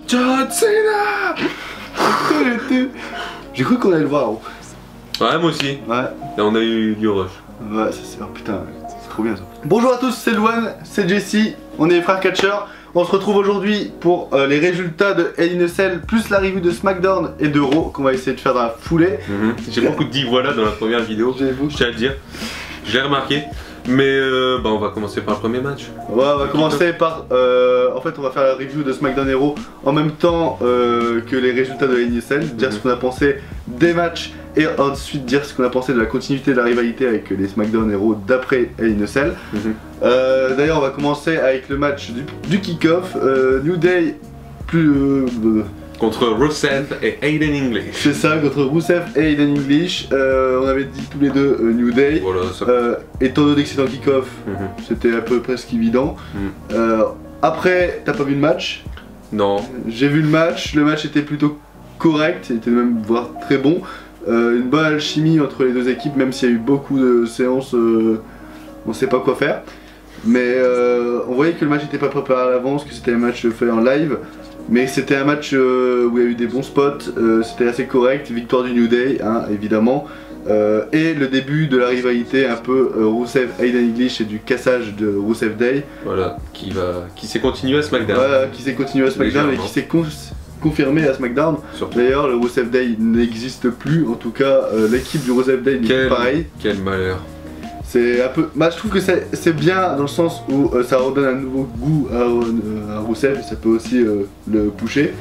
John Cena. J'ai cru qu'on allait le voir. Hein. Ouais, moi aussi. Ouais. Là, on a eu du rush. Ouais, c'est oh, putain, c'est trop bien ça. Bonjour à tous, c'est Luan, c'est Jesse, on est les frères catcheurs. On se retrouve aujourd'hui pour les résultats de Hell in a Cell plus la review de SmackDown et de Raw qu'on va essayer de faire dans la foulée. J'ai beaucoup dit voilà dans la première vidéo, je tiens à le dire. J'ai remarqué. Mais bah on va commencer par le premier match. Ouais, on va commencer par... en fait on va faire la review de SmackDown et Raw en même temps que les résultats de Hell in a Cell, dire ce qu'on a pensé des matchs et ensuite dire ce qu'on a pensé de la continuité de la rivalité avec les SmackDown et Raw d'après Hell in a Cell. D'ailleurs on va commencer avec le match du kick-off, New Day contre Rusev et Aiden English. C'est ça, contre Rusev et Aiden English. On avait dit tous les deux New Day. Voilà, ça... étant donné que c'était en kick-off, c'était un peu presque évident. Après, t'as pas vu le match? Non. J'ai vu le match était plutôt correct, il était même voire très bon. Une bonne alchimie entre les deux équipes, même s'il y a eu beaucoup de séances, on sait pas quoi faire. Mais on voyait que le match n'était pas préparé à l'avance, que c'était un match fait en live. Mais c'était un match où il y a eu des bons spots, c'était assez correct, victoire du New Day, hein, évidemment. Et le début de la rivalité un peu Rusev Aiden English et du cassage de Rusev Day. Voilà, qui s'est continué à SmackDown. Voilà, qui s'est continué à SmackDown et qui s'est confirmé à SmackDown. D'ailleurs, le Rusev Day n'existe plus, en tout cas l'équipe du Rusev Day n'est plus pareil. Quel malheur. C'est un peu... Bah, je trouve que c'est bien dans le sens où ça redonne un nouveau goût à Rusev et ça peut aussi le pusher.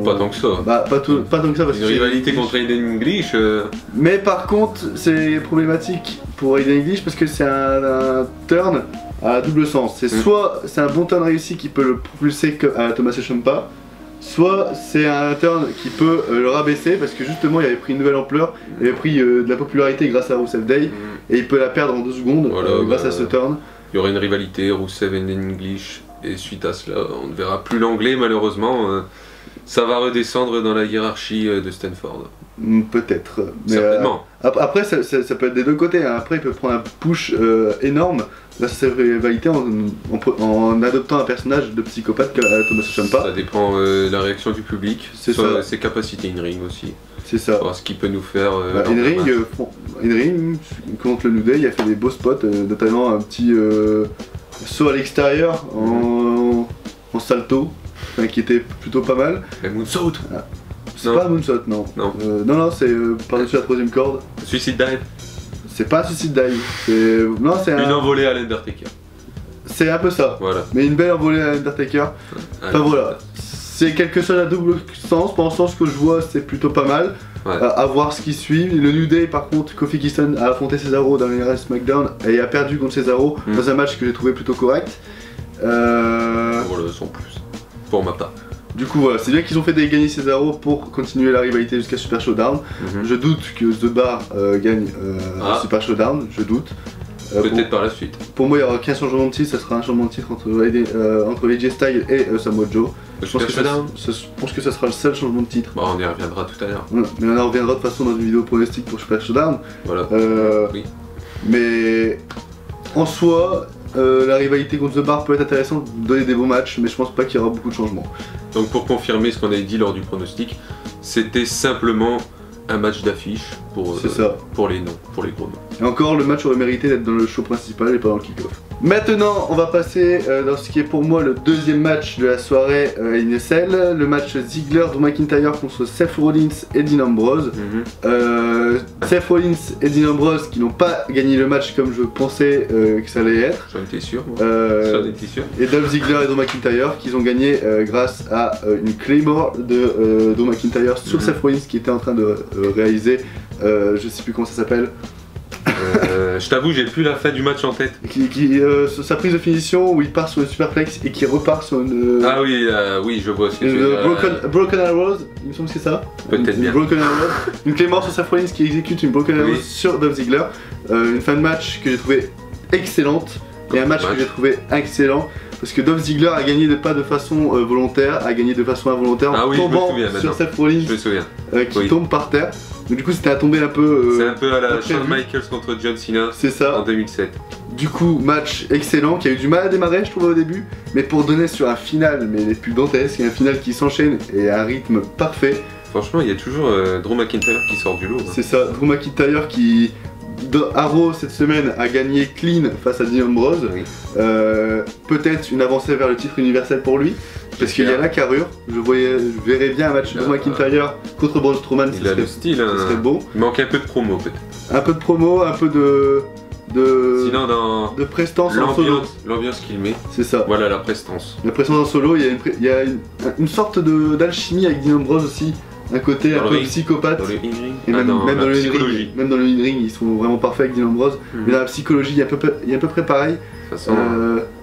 Pas tant que ça. Bah, pas tant que ça parce que une rivalité contre Aiden English. Mais par contre, c'est problématique pour Aiden English parce que c'est un turn à double sens. C'est soit c'est un bon turn réussi qui peut le propulser à Tommaso Ciampa, soit c'est un turn qui peut le rabaisser parce que justement il avait pris une nouvelle ampleur, il avait pris de la popularité grâce à Rusev Day et il peut la perdre en 2 secondes grâce à ce turn. Il y aurait une rivalité Rusev et English et suite à cela on ne verra plus l'anglais malheureusement. Ça va redescendre dans la hiérarchie de Stanford. Peut-être. Certainement. Après ça peut être des deux côtés, hein. Après il peut prendre un push énorme grâce à cette rivalité en adoptant un personnage de psychopathe comme Tommaso Ciampa. Ça dépend de la réaction du public, ses capacités in-ring aussi. C'est ça. Voir ce qu'il peut nous faire. In-ring, contre le New Day, il a fait des beaux spots, notamment un petit saut à l'extérieur en salto, qui était plutôt pas mal. Et moonsault. C'est pas un moonsault, non. Non, c'est par-dessus la 3ème corde. Suicide dive. C'est pas un suicide dive. Non, c'est une envolée à l'Undertaker. C'est un peu ça. Voilà. Mais une belle envolée à l'Undertaker. Enfin voilà. C'est quelque chose à double sens. Pour le sens que je vois, c'est plutôt pas mal. À voir ce qui suit. Le New Day, par contre, Kofi Kingston a affronté Cesaro dans les SmackDown et a perdu contre Cesaro dans un match que j'ai trouvé plutôt correct. Voilà, sans plus. Pour ma part. Du coup voilà, c'est bien qu'ils ont fait gagner Cesaro pour continuer la rivalité jusqu'à Super Showdown. Je doute que The Bar gagne Super Showdown, je doute. Peut-être par la suite. Pour moi il n'y aura qu'un changement de titre, ça sera un changement de titre entre AJ Styles et Samoa Joe. Je pense que ça sera le seul changement de titre. Bah, on y reviendra tout à l'heure. Mais on en reviendra de toute façon dans une vidéo pronostique pour Super Showdown. Voilà. Oui. Mais en soi, la rivalité contre The Bar peut être intéressante, donner des beaux matchs, mais je pense pas qu'il y aura beaucoup de changements. Donc pour confirmer ce qu'on avait dit lors du pronostic, c'était simplement un match d'affiche pour les noms, pour les gros noms. Et encore, le match aurait mérité d'être dans le show principal et pas dans le kick-off. Maintenant, on va passer dans ce qui est pour moi le deuxième match de la soirée in a Cell, le match Ziggler-Drew McIntyre contre Seth Rollins et Dean Ambrose. Seth Rollins et Dean Ambrose qui n'ont pas gagné le match comme je pensais que ça allait être. J'en étais sûr. Et Dolph Ziggler et Drew McIntyre qui ont gagné grâce à une Claymore de Drew McIntyre sur Seth Rollins qui était en train de réaliser, je sais plus comment ça s'appelle. Je t'avoue, j'ai plus la fin du match en tête. Sa prise de finition où il part sur une superplex et qui repart sur une. Ah oui, oui, je vois ce que tu veux dire. Broken Arrows, il me semble que c'est ça. Peut-être bien. Broken Arrows. Une Claymore sur Seth Rollins qui exécute une Broken Arrows sur Dolph Ziggler. Une fin de match que j'ai trouvé excellente et un match que j'ai trouvé excellent. Parce que Dolph Ziggler a gagné pas de façon volontaire, a gagné de façon involontaire en tombant sur Seth Rollins qui tombe par terre. Donc du coup c'était à tomber un peu... c'est un peu à la Shawn Michaels contre John Cena en 2007. Du coup, match excellent qui a eu du mal à démarrer, je trouve, au début, mais pour donner sur un final, mais les plus dantesques, un final qui s'enchaîne et à un rythme parfait. Franchement, il y a toujours Drew McIntyre qui sort du lot. C'est ça, Drew McIntyre qui, à Raw cette semaine, a gagné clean face à Dean Ambrose. Oui. Peut-être une avancée vers le titre universel pour lui, parce qu'il y a la carrure. Je verrais bien un match Drew McIntyre contre Braun Strowman. Il a le style, ce serait beau. Il manque un peu de promo peut-être. Un peu de promo, un peu Sinon, dans de prestance en solo. L'ambiance qu'il met. C'est ça. Voilà la prestance. La prestance en solo, il y a une sorte d'alchimie avec Dean Ambrose aussi. Un côté un peu psychopathe. Dans le in-ring. Et même dans le psychologie. même dans le in-ring, ils sont vraiment parfaits avec Dean Ambrose. Mais dans la psychologie, il y a à peu près pareil. De toute façon,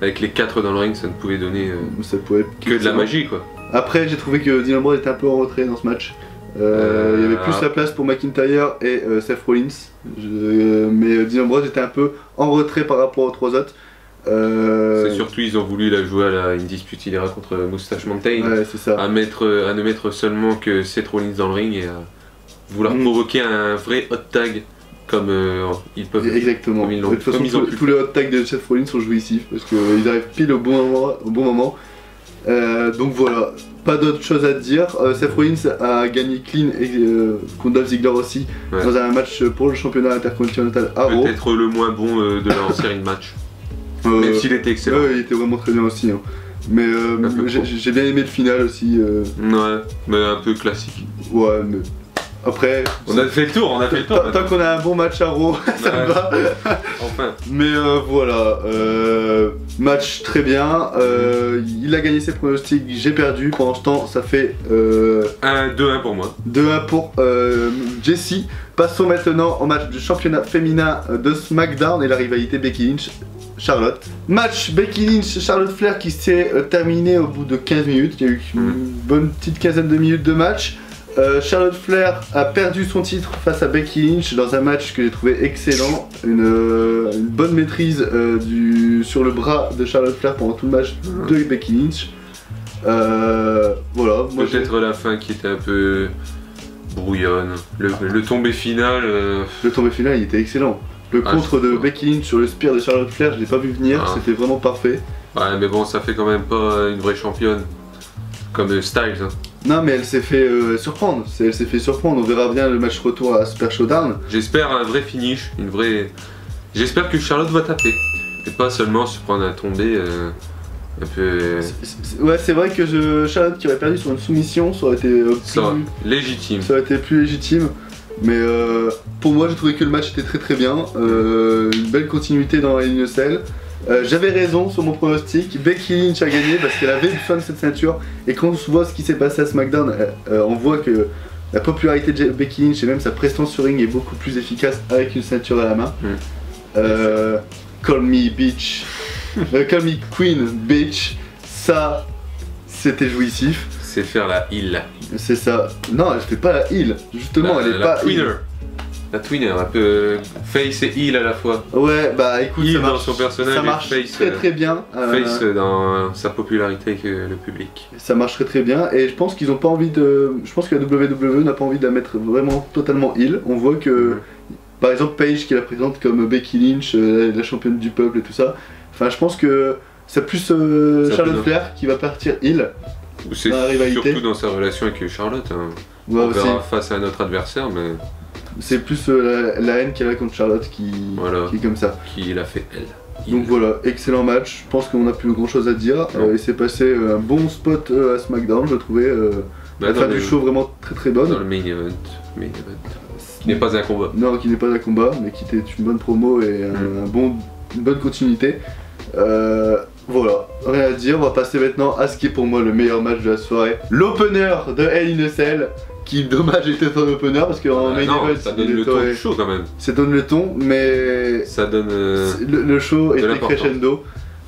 avec les 4 dans le ring, ça ne pouvait donner ça pouvait être que de la magie quoi. Après, j'ai trouvé que Dean Ambrose était un peu en retrait dans ce match. Il y avait plus la place pour McIntyre et Seth Rollins. Mais Dean Ambrose était un peu en retrait par rapport aux 3 autres. C'est surtout ils ont voulu la jouer à une dispute il contre Moustache Mountain, ouais, c'est ça. à ne mettre seulement que Seth Rollins dans le ring et à vouloir provoquer un vrai hot tag comme ils peuvent. Exactement. Comme de toute façon, tous les hot tags de Seth Rollins sont jouissifs parce qu'ils arrivent pile au bon moment. Donc voilà, pas d'autre chose à dire. Seth Rollins a gagné clean contre Dolph Ziggler aussi dans un match pour le championnat intercontinental à Raw. Peut-être le moins bon de leur série de matchs. Même s'il était excellent. Ouais, il était vraiment très bien aussi. Hein. Mais j'ai bien aimé le final aussi. Ouais, mais un peu classique. Ouais, mais après. On a fait le tour, Tant qu'on a un bon match à Raw, ça me va. Enfin. Mais voilà, match très bien. Il a gagné ses pronostics, j'ai perdu. Pendant ce temps, ça fait 2-1 pour moi. 2-1 pour Jessie. Passons maintenant au match du championnat féminin de SmackDown et la rivalité Becky Lynch. Charlotte. Match Becky Lynch, Charlotte Flair qui s'est terminé au bout de 15 minutes. Il y a eu une bonne petite quinzaine de minutes de match. Charlotte Flair a perdu son titre face à Becky Lynch dans un match que j'ai trouvé excellent. Une bonne maîtrise sur le bras de Charlotte Flair pendant tout le match de Becky Lynch. Voilà. Peut-être la fin qui était un peu brouillonne. Le tombé final. Le tombé final, il était excellent. Le contre de Becky Lynch sur le spear de Charlotte Flair, je l'ai pas vu venir, c'était vraiment parfait. Ouais, mais bon, ça fait quand même pas une vraie championne comme Styles. Hein. Non, mais elle s'est fait surprendre. Elle s'est fait surprendre. On verra bien le match retour à Super Showdown. J'espère un vrai finish, une vraie. J'espère que Charlotte va taper et pas seulement se prendre un tombé un peu. Ouais, c'est vrai que Charlotte qui aurait perdu sur une soumission, ça aurait été légitime. Ça aurait été plus légitime. Mais pour moi, j'ai trouvé que le match était très bien. Une belle continuité dans la ligne Cell. J'avais raison sur mon pronostic. Becky Lynch a gagné parce qu'elle avait besoin de cette ceinture. Et quand on voit ce qui s'est passé à SmackDown, on voit que la popularité de Becky Lynch et même sa prestance sur ring est beaucoup plus efficace avec une ceinture à la main. Call me bitch. Call me queen bitch. Ça, c'était jouissif. C'est faire la heal. C'est ça. Non, elle fait pas la heal. Justement, elle est pas twinner. La twinner, un peu face et heal à la fois. Ouais, bah écoute, ça marche, dans son personnage, ça marche face, très bien. Face dans sa popularité avec le public. Ça marche très bien et je pense qu'ils ont pas envie de. Je pense que la WWE n'a pas envie de la mettre vraiment totalement heal. On voit que, par exemple, Paige qui la présente comme Becky Lynch, la championne du peuple et tout ça. Enfin, je pense que c'est plus Charlotte Flair qui va partir heal. C'est surtout dans sa relation avec Charlotte. Hein. Ouais, on verra face à notre adversaire, mais. C'est plus la haine qu'elle a contre Charlotte qui est comme ça. Qui l'a fait elle. Donc voilà, excellent match. Je pense qu'on n'a plus grand chose à dire. Il s'est passé un bon spot à SmackDown, je trouvais. La fin du show vraiment très bonne. Dans le main event. Qui n'est pas un combat. Non, qui n'est pas un combat, mais qui était une bonne promo et une bonne continuité. Voilà, rien à dire. On va passer maintenant à ce qui est pour moi le meilleur match de la soirée. L'opener de Hell in a Cell. Qui dommage était un opener parce qu'en main event ça donne le ton du show quand même. Ça donne le ton mais ça donne le show était crescendo.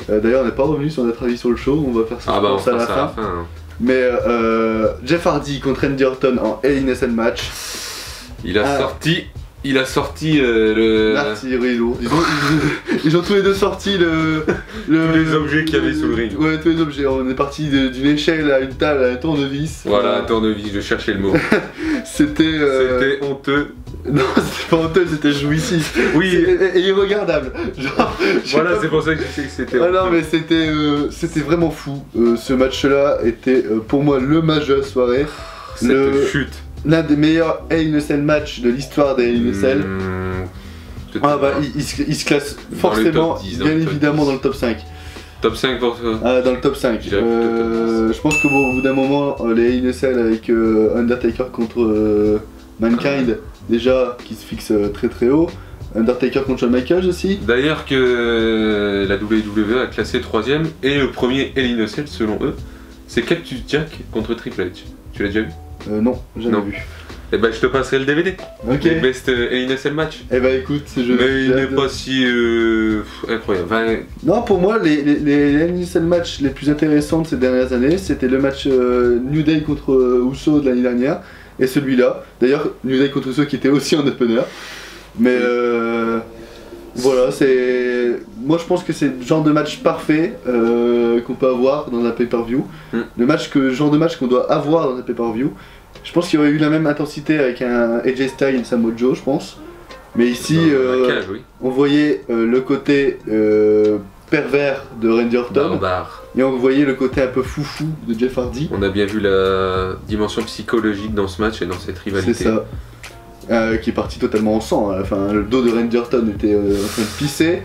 D'ailleurs on n'est pas revenu sur notre avis sur le show, on va faire ça à la fin. Mais Jeff Hardy contre Randy Orton en Hell in a Cell match. Il a sorti le... l'artillerie lourde. Ils ont tous les deux sorti tous les objets qu'il y avait sous le ring. Ouais, tous les objets. On est parti d'une échelle à une table à un tournevis. Voilà, un tournevis, je cherchais le mot. C'était honteux. Non, c'était pas honteux, c'était jouissif. Oui. Et irregardable. Genre, Voilà, c'est pour ça que je sais que c'était. Ah non, mais c'était vraiment fou. Ce match-là était pour moi le match de la soirée. Cette chute. L'un des meilleurs Hell in a Cell matchs de l'histoire des Hell in a Cell. Ah bah, il se classe forcément, 10, bien évidemment, dans le top 5. Top 5 pour toi? Ah, dans le top 5. Je pense qu'au bout d'un moment, les Hell in a Cell avec Undertaker contre Mankind, déjà, qui se fixe très très haut. Undertaker contre Shawn Michaels aussi. D'ailleurs que la WWE a classé 3ème et le premier Hell in a Cell selon eux, c'est Cactus Jack contre Triple H. Tu l'as déjà vu? Non, jamais vu. Et bah je te passerai le DVD. Ok. Le best Hell in a Cell match. Et bah écoute, mais il n'est pas si incroyable. Enfin, non, pour moi, les Hell in a Cell matchs les plus intéressants de ces dernières années, c'était le match New Day contre Uso de l'année dernière et celui-là. D'ailleurs, New Day contre Uso qui était aussi en opener. Mais voilà, c'est. Moi je pense que c'est le genre de match parfait qu'on peut avoir dans un pay-per-view. Le genre de match qu'on doit avoir dans un pay-per-view. Je pense qu'il y aurait eu la même intensité avec un AJ Styles et Samoa Joe, je pense. Mais ici, oui. on voyait le côté pervers de Randy Orton. Barbare. Et on voyait le côté un peu foufou de Jeff Hardy. On a bien vu la dimension psychologique dans ce match et dans cette rivalité. C'est ça. Qui est parti totalement en sang. Enfin, le dos de Randy Orton était en train de pisser.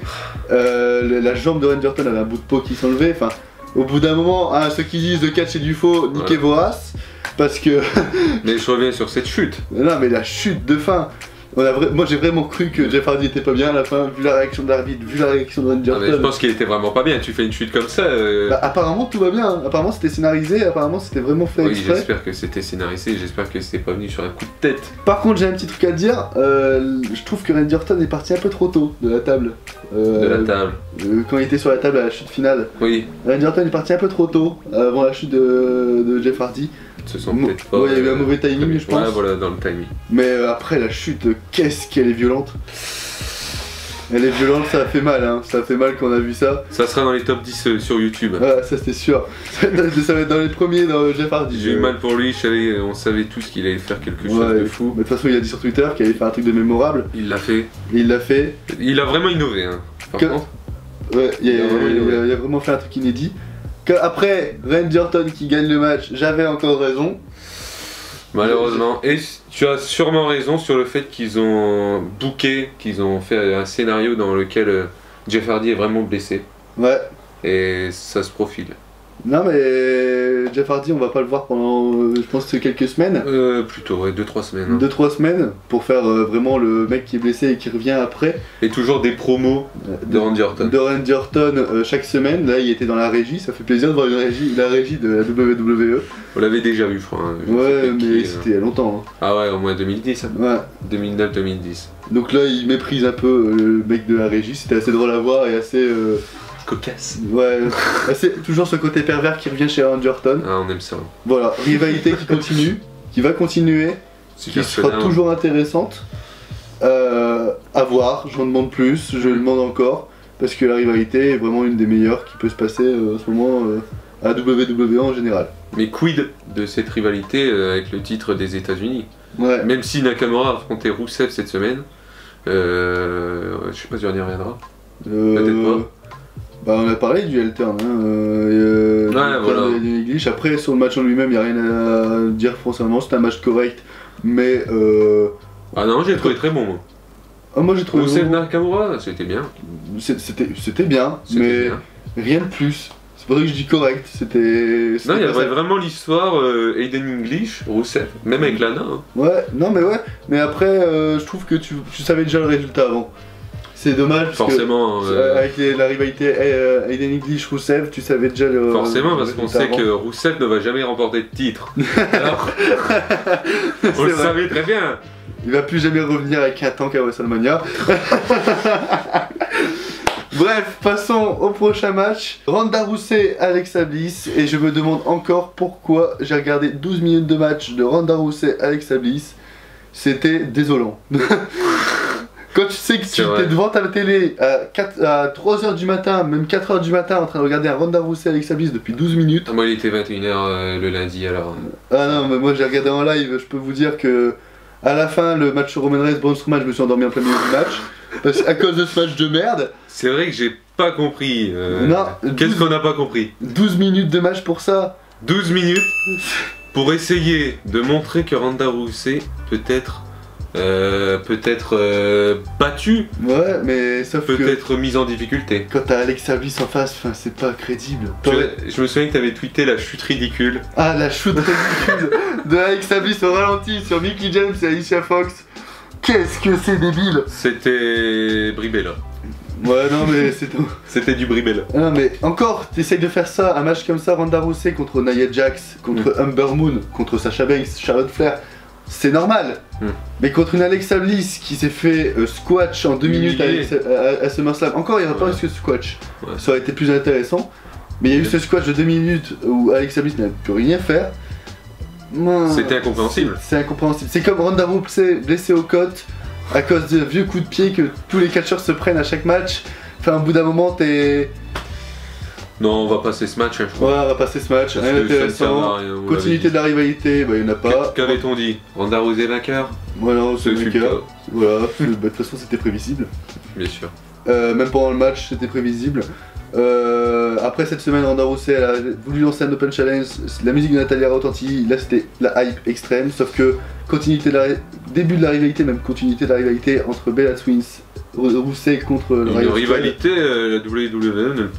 La jambe de Randy Orton avait un bout de peau qui s'enlevait. Enfin, au bout d'un moment, ceux qui disent de catch et du faux, niquez vos races. Parce que. Mais je reviens sur cette chute. Non, mais la chute de fin. Moi j'ai vraiment cru que Jeff Hardy était pas bien à la fin, vu la réaction de l'arbitre, vu la réaction de Randy Orton. Mais je pense qu'il était vraiment pas bien, tu fais une chute comme ça. Bah, apparemment tout va bien, apparemment c'était scénarisé, apparemment c'était vraiment fait exprès. Oui, j'espère que c'était scénarisé, j'espère que c'était pas venu sur un coup de tête. Par contre j'ai un petit truc à te dire, je trouve que Randy Orton est parti un peu trop tôt de la table. De la table. Quand il était sur la table à la chute finale. Oui. Randy Orton est parti un peu trop tôt, avant la chute de Jeff Hardy. Se sent peut-être pas. Ouais, il y a eu un mauvais timing, je pense. Ouais, voilà, dans le timing. Mais après la chute, qu'est-ce qu'elle est violente. Elle est violente, ça a fait mal, hein. Ça a fait mal quand on a vu ça. Ça sera dans les top 10 sur YouTube. Ah, ça c'était sûr. Ça va être dans les premiers dans Jeff Hardy. J'ai eu mal pour lui, on savait tous qu'il allait faire quelque chose de fou. Mais de toute façon, il a dit sur Twitter qu'il allait faire un truc de mémorable. Il l'a fait. Et il l'a fait. Il a vraiment innové, hein. Par contre. Ouais, il a vraiment fait un truc inédit. Après, Randy Orton qui gagne le match, j'avais encore raison. Malheureusement. Et tu as sûrement raison sur le fait qu'ils ont booké, qu'ils ont fait un scénario dans lequel Jeff Hardy est vraiment blessé. Ouais. Et ça se profile. Non mais Jeff Hardy on va pas le voir pendant je pense quelques semaines. Plutôt ouais, 2-3 semaines. Hein. 2-3 semaines pour faire vraiment le mec qui est blessé et qui revient après. Et toujours des promos de Randy Orton. De Randy Orton chaque semaine, là il était dans la régie, ça fait plaisir de voir la régie de la WWE. On l'avait déjà vu je crois. Hein. Ouais mais c'était il y a longtemps. Hein. Ah ouais au moins 2010. Hein. Ouais. 2009-2010. Donc là il méprise un peu le mec de la régie, c'était assez drôle à voir et assez... cocasse. Ouais, c'est toujours ce côté pervers qui revient chez Randy Orton. Ah, on aime ça. Voilà, rivalité qui continue, qui va continuer, qui sera toujours intéressante. À voir, j'en demande plus, je le demande encore, parce que la rivalité est vraiment une des meilleures qui peut se passer en ce moment à WWE en général. Mais quid de cette rivalité avec le titre des États-Unis? Ouais. Même si Nakamura affrontait Rusev cette semaine, je sais pas si on y reviendra. Peut-être pas. Bah on a parlé du Elton, voilà. Après sur le match en lui-même, il n'y a rien à dire forcément, c'était un match correct, mais ah non, j'ai trouvé très bon moi. Ah moi j'ai trouvé Rusev Nakamura, c'était bien. C'était bien, mais bien. Rien de plus. C'est pour ça que je dis correct, c'était... Non, il y avait vraiment l'histoire Aiden English, Rusev, même avec Lana. Hein. Ouais, non mais ouais, mais après je trouve que tu savais déjà le résultat avant. C'est dommage parce forcément, que avec la rivalité Aiden English-Rusev, tu savais déjà le... Forcément, parce qu'on sait que Rusev ne va jamais remporter de titre. Alors, on le savait très bien. Il va plus jamais revenir avec un tank à WrestleMania. Bref, passons au prochain match. Ronda Rousey, Alexa Bliss. Et je me demande encore pourquoi j'ai regardé 12 minutes de match de Ronda Rousey, Alexa Bliss. C'était désolant. Quand tu sais que tu étais devant ta télé à 3h du matin, même 4h du matin en train de regarder un Ronda Rousey Alexa Bliss depuis 12 minutes. Moi il était 21h le lundi alors. Ah non mais moi j'ai regardé en live, je peux vous dire que À la fin, le match Roman Reigns, Braun Strowman, je me suis endormi en plein milieu du match. À cause de ce match de merde. C'est vrai que j'ai pas compris. Non, Qu'est-ce qu'on n'a pas compris? 12 minutes de match pour ça. 12 minutes pour essayer de montrer que Ronda Rousey peut-être battue, Ouais, mais sauf que peut-être mise en difficulté. quand t'as Alexa Bliss en face, c'est pas crédible. Je me souviens que t'avais tweeté la chute ridicule. Ah, la shoot ridicule de Alexa Bliss au ralenti sur Mickie James et Alicia Fox. Qu'est-ce que c'est débile! C'était Brie Bella. Ouais, non, mais c'est tout. C'était du Brie Bella. Non, mais encore, t'essayes de faire ça, un match comme ça, Ronda Rousey contre Nia Jax, contre Ember Moon, contre Sasha Banks, Charlotte Flair, c'est normal. Mais contre une Alexa Bliss qui s'est fait squash en 2 minutes à SummerSlam, encore il n'y aurait pas eu ce squash. Ça aurait été plus intéressant. Mais il y a eu ce squash de 2 minutes où Alexa Bliss n'a pu rien faire. C'était incompréhensible. C'est incompréhensible. C'est comme Ronda Rousey blessée aux côtes à cause de vieux coups de pied que tous les catcheurs se prennent à chaque match. Enfin, au bout d'un moment, t'es. Non, on va passer ce match, hein, je crois. Ouais, on va passer ce match. Rien d'intéressant. Continuité de la rivalité, bah il n'y en a pas. Qu'avait-on dit? Ronda Rousey vainqueur? Voilà, c'est vainqueur. Voilà, de toute façon, c'était prévisible. Bien sûr. Même pendant le match, c'était prévisible. Après cette semaine, Ronda Rousey elle a voulu lancer un Open Challenge, la musique de Natalia Rautanti, là c'était la hype extrême, sauf que début de la rivalité, même continuité de la rivalité entre Bella Twins, Rousey contre le Une rivalité, la WWE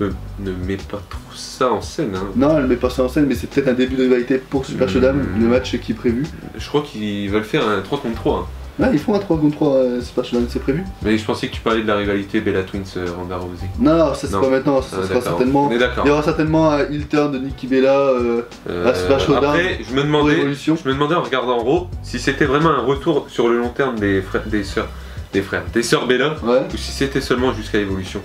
ne met pas trop ça en scène. Hein. Non, elle met pas ça en scène, mais c'est peut-être un début de rivalité pour Super Showdown, le match qui est prévu. Je crois qu'ils veulent faire un 3 contre 3. Hein. Ouais, ils font un 3 contre 3 Super Showdown, c'est prévu. Mais je pensais que tu parlais de la rivalité Bella Twins Ronda Rousey. Non, ça c'est pas maintenant, ça sera certainement. On est d'accord. Il y aura certainement un heel turn de Nikki Bella à Super Showdown. Après, je me demandais en regardant Raw si c'était vraiment un retour sur le long terme des sœurs Bella, ou si c'était seulement jusqu'à Evolution.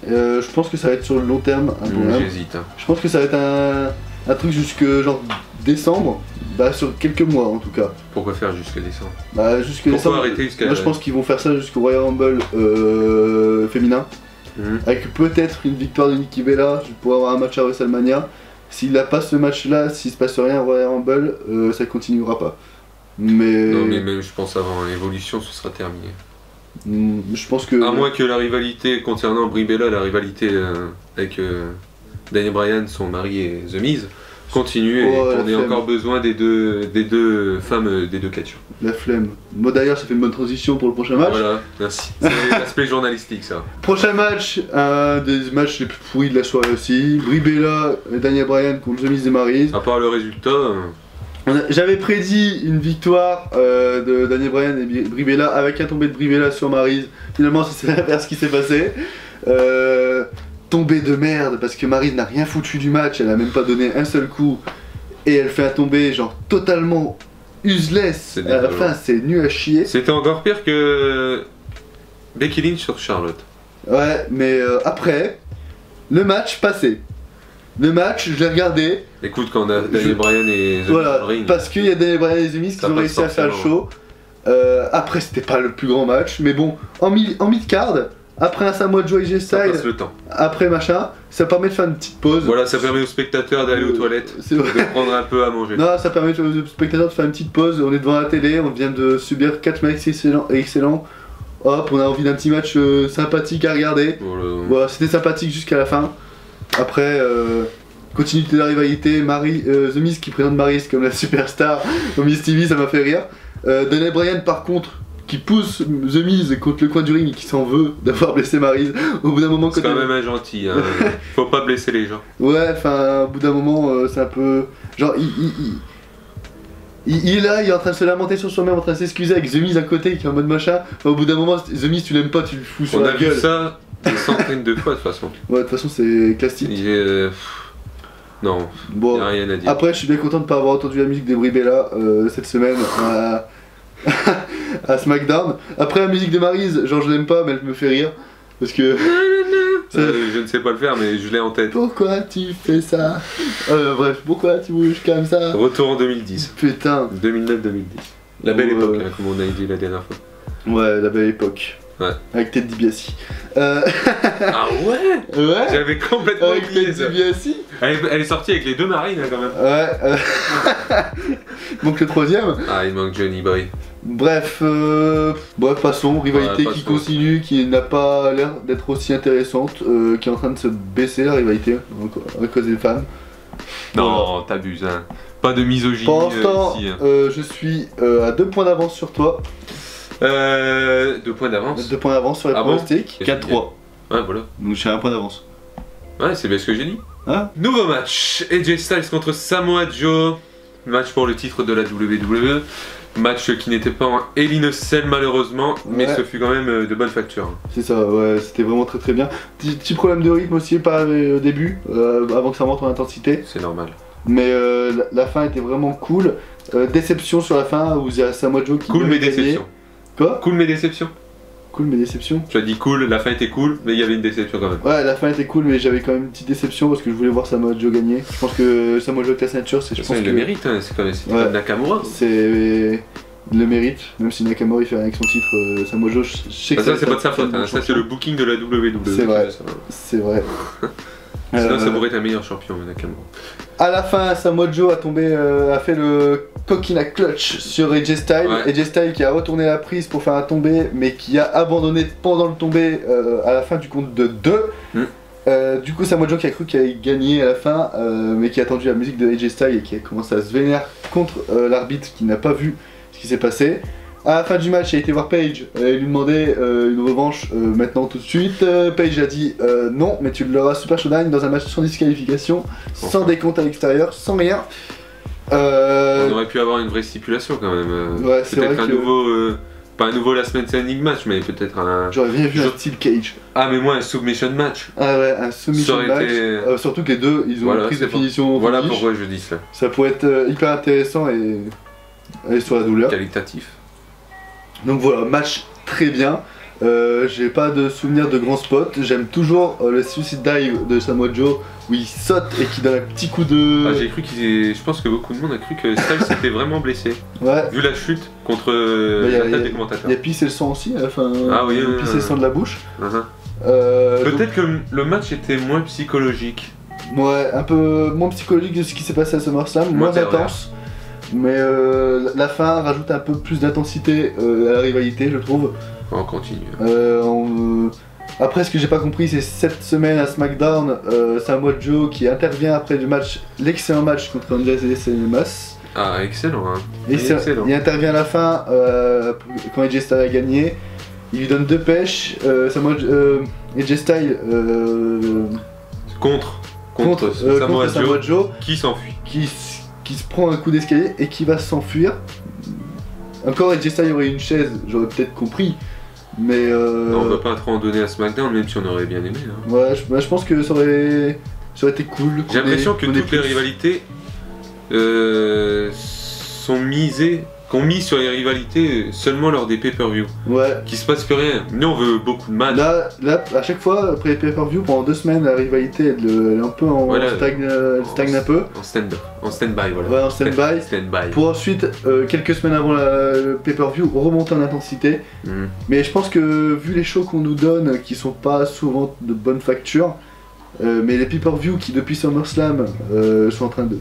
Je pense que ça va être sur le long terme. J'hésite. Hein. Je pense que ça va être un truc jusque genre décembre. Bah sur quelques mois en tout cas. Pourquoi faire jusqu'à décembre? Bah jusque Pourquoi décembre. Arrêter jusqu'à... Moi je pense qu'ils vont faire ça jusqu'au Royal Rumble féminin. Avec peut-être une victoire de Nikki Bella pour avoir un match à WrestleMania. S'il n'a pas ce match là, s'il se passe rien au Royal Rumble, ça continuera pas. Mais... Non mais même je pense avant Evolution ce sera terminé. Je pense que... À moins que la rivalité concernant Brie Bella, la rivalité avec Daniel Bryan, son mari et The Miz, continue et qu'on ait encore besoin des deux femmes, des deux catcheurs. La flemme. Moi d'ailleurs ça fait une bonne transition pour le prochain match. Voilà, merci. C'est l'aspect journalistique ça. Prochain match, un des matchs les plus pourris de la soirée aussi. Brie Bella et Daniel Bryan contre The Miz et Maryse. À part le résultat... J'avais prédit une victoire de Daniel Bryan et Brie Bella avec un tombé de Brie Bella sur Maryse. Finalement c'est l'inverse qui s'est passé. Tombé de merde parce que Maryse n'a rien foutu du match, elle a même pas donné un seul coup. Et elle fait un tombé genre totalement useless. À la fin c'est nul à chier. C'était encore pire que Becky Lynch sur Charlotte. Ouais mais après, le match passé. Le match, je l'ai regardé. Écoute, quand on a Daniel Bryan et The Miz voilà, ring, parce qu'il y a Daniel Bryan et The Miz qui ont réussi à faire le show. Après, c'était pas le plus grand match, mais bon, en mid-card, après un Samoa Joe AJ Styles, passe le temps. Après machin, ça permet de faire une petite pause. Voilà, ça permet aux spectateurs d'aller aux toilettes, de prendre un peu à manger. Non, ça permet aux spectateurs de faire une petite pause. On est devant la télé, on vient de subir 4 matchs excellents. Hop, on a envie d'un petit match sympathique à regarder. Voilà, c'était sympathique jusqu'à la fin. Après, continuité de la rivalité, The Miz qui présente Maryse comme la superstar au Miz TV, ça m'a fait rire. Daniel Bryan par contre, qui pousse The Miz contre le coin du ring et qui s'en veut d'avoir blessé Maryse. Au bout d'un moment, c'est quand même un gentil, hein. Faut pas blesser les gens. Ouais, enfin, au bout d'un moment, c'est un peu... Genre, il est là, il est en train de se lamenter sur soi-même, en train de s'excuser avec The Miz à côté qui est en mode machin. Enfin, au bout d'un moment, The Miz, tu l'aimes pas, tu le fous sur la gueule. On a vu ça des centaines de fois de toute façon. Ouais, de toute façon, c'est classique. Non, bon, y a rien à dire. Après, je suis bien content de pas avoir entendu la musique de Brie Bella cette semaine à SmackDown. Après, la musique de Maryse, genre je l'aime pas, mais elle me fait rire. Parce que. Je ne sais pas le faire, mais je l'ai en tête. Pourquoi tu fais ça? Bref, pourquoi tu bouges comme ça? Retour en 2010. Putain. 2009-2010. La belle époque, hein, comme on a dit la dernière fois. Ouais, la belle époque. Ouais. Avec Ted DiBiase. Ah ouais? Ouais. J'avais complètement oublié ça. DiBiase. Elle est sortie avec les deux marines hein, quand même. Ouais. Manque le troisième. Ah, il manque Johnny Boy. Bref, passons. Rivalité qui continue, qui n'a pas l'air d'être aussi intéressante, qui est en train de se baisser la rivalité, à cause des femmes. Non, t'abuses, hein. Pas de misogynie. Pour l'instant, je suis à 2 points d'avance sur toi. 2 points d'avance. 2 points d'avance sur les pronostics. 4-3. Ouais, voilà. Donc j'ai 1 point d'avance. Ouais, c'est bien ce que j'ai dit. Hein? Nouveau match. AJ Styles contre Samoa Joe. Match pour le titre de la WWE. Match qui n'était pas en Hell in a Cell malheureusement, mais ce fut quand même de bonne facture. C'est ça, ouais, c'était vraiment très bien. Petit problème de rythme aussi par au début, avant que ça monte en intensité. C'est normal. Mais la fin était vraiment cool. Déception sur la fin où il y a Samoa Joe qui cool mais déception. Quoi? Cool mais déception. Cool mais déception. Tu as dit cool, la fin était cool, mais il y avait une déception quand même. Ouais, la fin était cool, mais j'avais quand même une petite déception parce que je voulais voir Samoa Joe gagner. Je pense que Samoa Joe avec la ceinture, c'est. Il le mérite, hein. C'est comme Nakamura. C'est le mérite, même si Nakamura il fait rien avec son titre, Samoa Joe, je sais que ça c'est pas de sa faute, hein. Ça c'est le booking de la WWE. C'est vrai. C'est vrai. Sinon ça pourrait être un meilleur champion, Nakamura. À la fin, Samoa Joe a fait le coquina clutch sur AJ Styles. Ouais. AJ Styles qui a retourné la prise pour faire un tombé, mais qui a abandonné pendant le tombé à la fin du compte de 2. Du coup, Samoa Joe qui a cru qu'il allait gagner à la fin, mais qui a attendu la musique de AJ Styles et qui a commencé à se vénérer contre l'arbitre qui n'a pas vu ce qui s'est passé. À la fin du match, il a été voir Paige et lui demander une revanche maintenant tout de suite. Paige a dit non, mais tu l'auras Super Showdown dans un match sans disqualification, sans décompte à l'extérieur, sans rien. On aurait pu avoir une vraie stipulation quand même. Ouais, peut-être un nouveau, pas un nouveau Last Man Standing match, mais peut-être un. J'aurais bien vu un Steel Cage. Ah, mais moi un Submission match. Ah ouais, un Submission match. Surtout que les deux, ils ont une prise de finition. Voilà pourquoi je dis ça. Ça pourrait être hyper intéressant et aller sur la douleur. Qualitatif. Donc voilà, match très bien. J'ai pas de souvenir de grands spots. J'aime toujours le Suicide Dive de Samoa Joe où il saute et qui donne un petit coup de. Ah, j'ai cru je pense que beaucoup de monde a cru que Styles s'était vraiment blessé. Ouais. Vu la chute contre la tête des commentateurs. Il y a pissé le sang aussi, enfin. Ah oui. Il a pissé le sang de la bouche. Peut-être que le match était moins psychologique. Ouais, un peu moins psychologique de ce qui s'est passé à SummerSlam, moins intense. Mais la fin rajoute un peu plus d'intensité à la rivalité, je trouve. On continue. Après, ce que j'ai pas compris, c'est cette semaine à SmackDown, Samoa Joe qui intervient après du match, l'excellent match contre Andreas Elias. Ah, excellent, hein. Excellent. Il intervient à la fin quand AJ Styles a gagné. Il lui donne 2 pêches. AJ Styles contre Samoa Joe qui s'enfuit. Qui se prend un coup d'escalier et qui va s'enfuir. Encore AJ Styles aurait une chaise, j'aurais peut-être compris, mais on va pas trop en donner à SmackDown, même si on aurait bien aimé. Hein. Ouais, je pense que ça aurait été cool. J'ai l'impression que toutes les rivalités sont qu'on mise sur les rivalités seulement lors des pay-per-view. Ouais. Qu'il se passe plus rien. Nous on veut beaucoup de matchs. Là, à chaque fois, après les pay-per-view, pendant 2 semaines, la rivalité elle est un peu elle stagne un peu. En stand-by, voilà. Ouais, en stand-by. Pour ensuite, quelques semaines avant le pay-per-view, remonter en intensité. Mais je pense que vu les shows qu'on nous donne, qui sont pas souvent de bonne facture, mais les pay-per-view qui depuis SummerSlam sont en train de.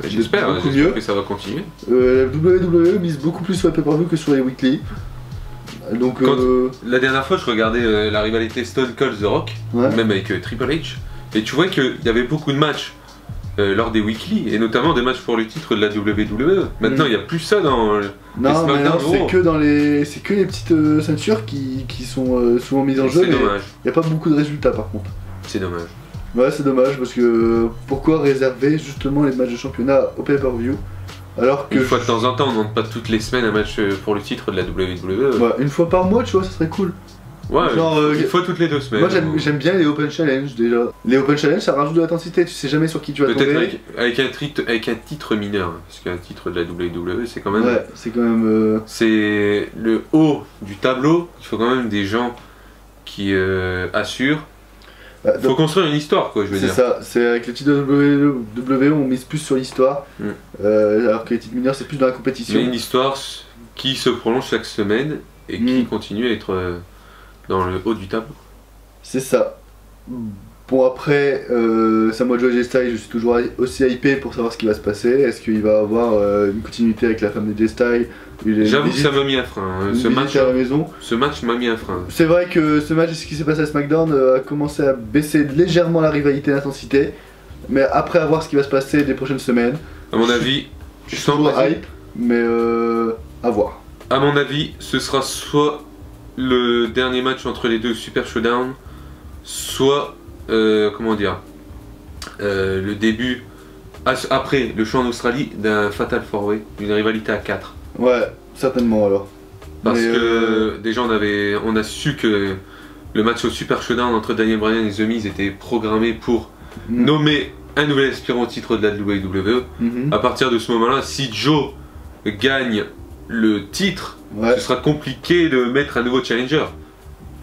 J'espère que ça va continuer. La WWE mise beaucoup plus sur les pay-per-view que sur les weekly. Donc, la dernière fois, je regardais la rivalité Stone Cold The Rock, même avec Triple H, et tu vois qu'il y avait beaucoup de matchs lors des weekly, et notamment des matchs pour le titre de la WWE. Maintenant, il n'y a plus ça dans les SmackDown. C'est que les petites ceintures qui sont souvent mises en jeu. C'est dommage. Il n'y a pas beaucoup de résultats par contre. C'est dommage. Ouais, c'est dommage parce que pourquoi réserver justement les matchs de championnat au pay-per-view alors que. Une fois de temps en temps, on demande pas toutes les semaines un match pour le titre de la WWE. Ouais, une fois par mois, tu vois, ça serait cool. Ouais, genre, une fois toutes les 2 semaines. Moi j'aime bien les Open Challenge déjà. Les Open Challenge ça rajoute de l'intensité, tu sais jamais sur qui tu vas tomber. Peut-être avec un titre mineur, hein, parce qu'un titre de la WWE c'est quand même. Ouais, c'est quand même. C'est le haut du tableau, il faut quand même des gens qui assurent. Faut construire une histoire, quoi, je veux dire. C'est ça, c'est avec les titres de WWE, on mise plus sur l'histoire, alors que les titres mineurs, c'est plus dans la compétition. Mais une histoire qui se prolonge chaque semaine et qui continue à être dans le haut du tableau. C'est ça. Bon après, Samoa Joe et J-Style, je suis toujours aussi hypé pour savoir ce qui va se passer. Est-ce qu'il va avoir une continuité avec la femme de J-Style? J'avoue que ça m'a mis un frein. Ce match m'a mis un frein. C'est vrai que ce match, ce qui s'est passé à SmackDown, a commencé à baisser légèrement la rivalité d'intensité. Mais après, à voir ce qui va se passer les prochaines semaines. À mon avis, je suis toujours hype, mais à voir. À mon avis, ce sera soit le dernier match entre les deux Super Showdown, soit comment dire, le début après le show en Australie d'un Fatal 4-Way, d'une rivalité à 4. Ouais, certainement alors. Parce que déjà on a su que le match au Super Showdown entre Daniel Bryan et The Miz était programmé pour nommer un nouvel aspirant au titre de la WWE. À partir de ce moment-là, si Joe gagne le titre, ce sera compliqué de mettre un nouveau challenger.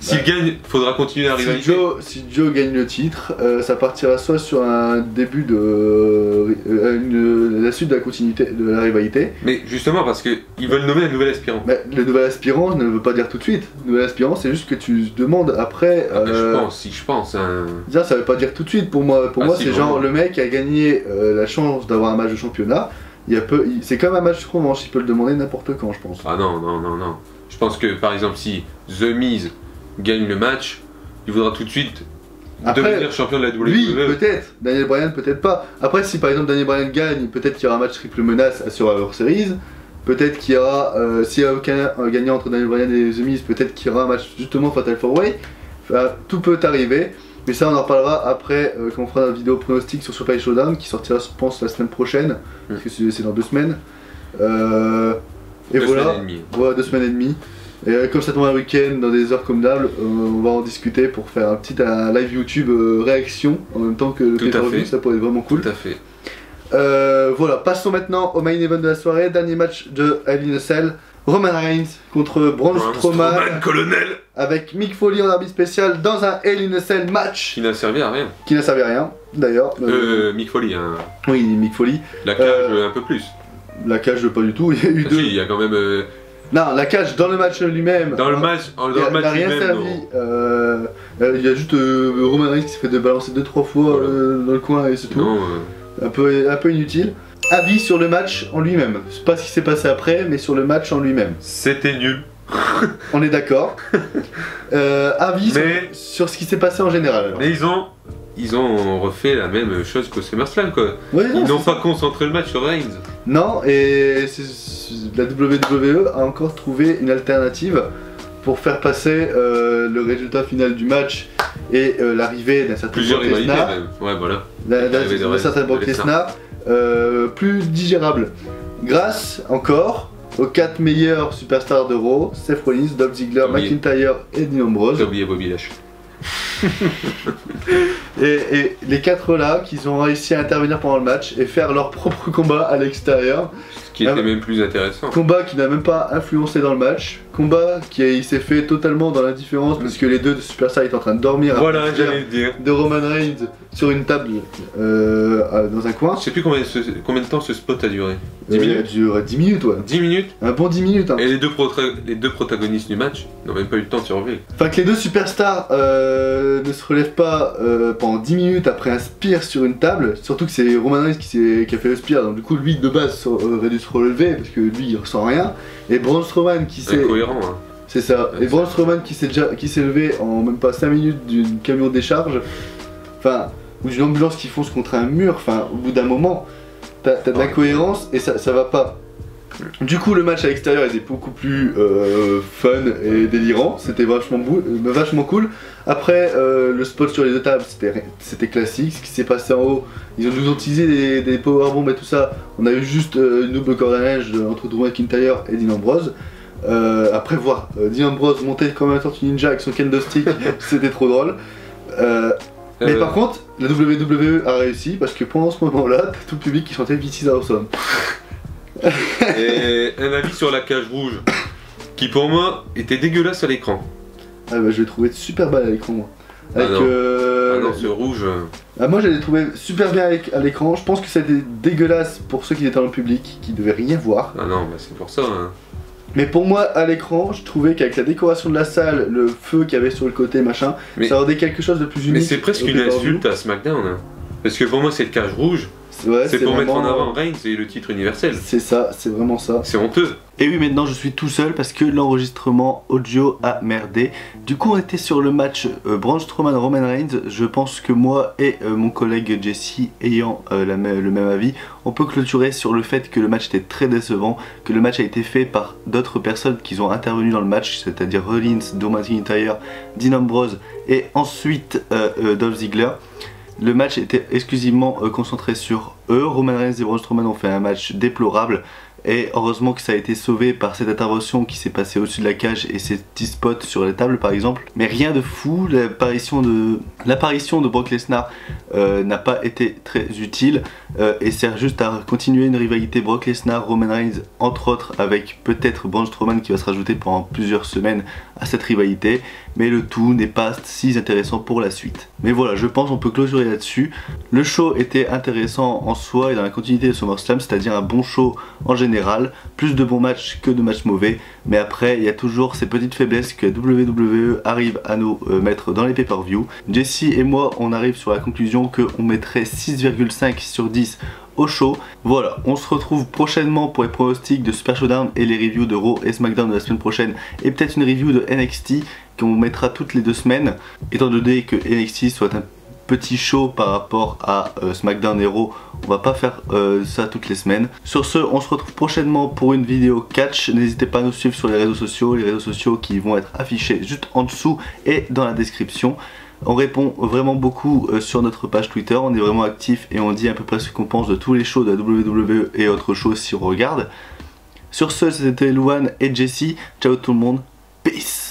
S'il gagne, il faudra continuer la rivalité. Si Joe gagne le titre, ça partira soit sur un début de la suite de la continuité de la rivalité. Mais justement parce qu'ils veulent nommer un nouvel aspirant. Mais le nouvel aspirant ne veut pas dire tout de suite. Le nouvel aspirant, c'est juste que tu demandes après. Je pense. Ça veut pas dire tout de suite pour moi. Pour moi, c'est genre le mec a gagné la chance d'avoir un match de championnat. C'est comme un match de revanche, il peut le demander n'importe quand, je pense. Ah non. Je pense que par exemple, si The Miz gagne le match, il voudra tout de suite devenir champion de la WWE. Lui, peut-être. Daniel Bryan, peut-être pas. Après, si par exemple Daniel Bryan gagne, peut-être qu'il y aura un match triple menace à Survivor Series. Peut-être qu'il y aura, s'il n'y a aucun gagnant entre Daniel Bryan et The Miz, peut-être qu'il y aura un match justement Fatal 4-Way. Enfin, tout peut arriver. Mais ça, on en reparlera après quand on fera la vidéo pronostic sur Super Showdown qui sortira, je pense, la semaine prochaine. Parce que c'est dans 2 semaines. Et voilà. 2 semaines et demie. Et comme ça tombe un week-end, dans des heures comme d'hab, on va en discuter pour faire un petit live YouTube réaction en même temps que le pay-per-view, ça pourrait être vraiment cool. Tout à fait. Voilà, passons maintenant au main event de la soirée, dernier match de Hell in a Cell. Roman Reigns contre Braun Strowman, colonel, avec Mick Foley en arbitre spécial dans un Hell in a Cell match. Qui n'a servi à rien. Qui n'a servi à rien, d'ailleurs. Mick Foley, hein. Oui, Mick Foley. La cage, un peu plus. La cage, pas du tout, il y a eu deux. Si, il y a quand même... Non, la cage dans le match lui-même. Dans le match, il n'a rien servi. Il y a juste Roman Reigns qui s'est fait balancer 2-3 fois dans le coin et c'est tout. Un peu inutile. Avis sur le match en lui-même. C'est pas ce qui s'est passé après, mais sur le match en lui-même. C'était nul. On est d'accord. Avis sur ce qui s'est passé en général. Alors. Mais ils ont refait la même chose qu'au SummerSlam quoi. Ouais, ils n'ont pas concentré le match sur Reigns. Non, et la WWE a encore trouvé une alternative pour faire passer le résultat final du match et l'arrivée d'un certain Brock Lesnar. Ouais, voilà. D'un certain Brock Lesnar plus digérable. Grâce encore aux 4 meilleurs superstars de Raw, Seth Rollins, Dolph Ziggler, McIntyre et Dean Ambrose. J'ai oublié Bobby Lashley. et les 4 là qui ont réussi à intervenir pendant le match et faire leur propre combat à l'extérieur. Ce qui était même plus intéressant. Combat qui n'a même pas influencé dans le match. Combat qui s'est fait totalement dans l'indifférence parce que les deux superstars étaient en train de dormir. Voilà, j'allais le dire. De Roman Reigns sur une table dans un coin. Je sais plus combien de temps ce spot a duré. 10 minutes. Il a duré 10 minutes, ouais. 10 minutes. Un bon 10 minutes. Hein. Et les deux protagonistes du match n'ont même pas eu le temps de survivre. Enfin que les deux superstars ne se relèvent pas pendant 10 minutes après un spear sur une table. Surtout que c'est Roman Reigns qui a fait le spear. Donc du coup lui de base aurait dû se relever parce que lui il ressent rien. Et Braun Strowman qui s'est... Incohérent hein. C'est ça. Et Braun Strowman qui s'est levé en même pas 5 minutes d'une camion de décharge. Enfin, ou d'une ambulance qui fonce contre un mur. Enfin, au bout d'un moment, t'as de l'incohérence et ça va pas. Du coup, le match à l'extérieur était beaucoup plus fun et délirant. C'était vachement cool. Après, le spot sur les deux tables, c'était classique. Ce qui s'est passé en haut, ils nous ont utilisé des powerbombs et tout ça. On a eu juste une double corde à linge entre Drew McIntyre et Dean Ambrose. Après voir Dean Ambrose monter comme un tortue ninja avec son kendo stick, c'était trop drôle. Mais par contre, la WWE a réussi parce que pendant ce moment-là, t'as tout le public qui chantait This is awesome. Et un avis sur la cage rouge qui pour moi était dégueulasse à l'écran. Ah bah je l'ai trouvé super belle à l'écran moi. Avec, non, ce rouge. Moi je l'ai trouvé super bien à l'écran. Je pense que c'était dégueulasse pour ceux qui étaient dans le public, qui devaient rien voir. Ah non, bah c'est pour ça. Hein. Mais pour moi, à l'écran, je trouvais qu'avec la décoration de la salle, le feu qu'il y avait sur le côté, machin, ça rendait quelque chose de plus unique. Mais c'est presque une insulte à SmackDown. Hein. Parce que pour moi, cette cage rouge, c'est pour mettre en avant Reigns et le titre universel. C'est ça, c'est vraiment ça. C'est honteux. Et oui, maintenant je suis tout seul parce que l'enregistrement audio a merdé. Du coup, on était sur le match Braun Strowman-Roman Reigns. Je pense que moi et mon collègue Jesse, ayant le même avis, on peut clôturer sur le fait que le match était très décevant, que le match a été fait par d'autres personnes qui ont intervenu dans le match, c'est-à-dire Rollins, Drew McIntyre, Dean Ambrose et ensuite Dolph Ziggler. Le match était exclusivement concentré sur eux. Roman Reigns et Braun Strowman ont fait un match déplorable. Et heureusement que ça a été sauvé par cette intervention qui s'est passée au-dessus de la cage et ces petits spots sur les tables par exemple. Mais rien de fou, l'apparition de Brock Lesnar n'a pas été très utile et sert juste à continuer une rivalité Brock Lesnar-Roman Reigns, entre autres avec peut-être Braun Strowman qui va se rajouter pendant plusieurs semaines à cette rivalité. Mais le tout n'est pas si intéressant pour la suite. Mais voilà, je pense qu'on peut clôturer là-dessus. Le show était intéressant en soi et dans la continuité de SummerSlam, c'est-à-dire un bon show en général, plus de bons matchs que de matchs mauvais, mais après il y a toujours ces petites faiblesses que la WWE arrive à nous mettre dans les pay-per-view. Jesse et moi on arrive sur la conclusion qu'on mettrait 6,5 sur 10 au show. Voilà, on se retrouve prochainement pour les pronostics de Super Showdown et les reviews de Raw et SmackDown de la semaine prochaine et peut-être une review de NXT qu'on mettra toutes les 2 semaines, étant donné que NXT soit un petit show par rapport à SmackDown et Raw, on va pas faire ça toutes les semaines. Sur ce, on se retrouve prochainement pour une vidéo catch. N'hésitez pas à nous suivre sur les réseaux sociaux qui vont être affichés juste en dessous et dans la description. On répond vraiment beaucoup sur notre page Twitter, on est vraiment actif et on dit à peu près ce qu'on pense de tous les shows de la WWE et autres choses si on regarde. Sur ce, c'était Louane et Jesse. Ciao tout le monde, peace.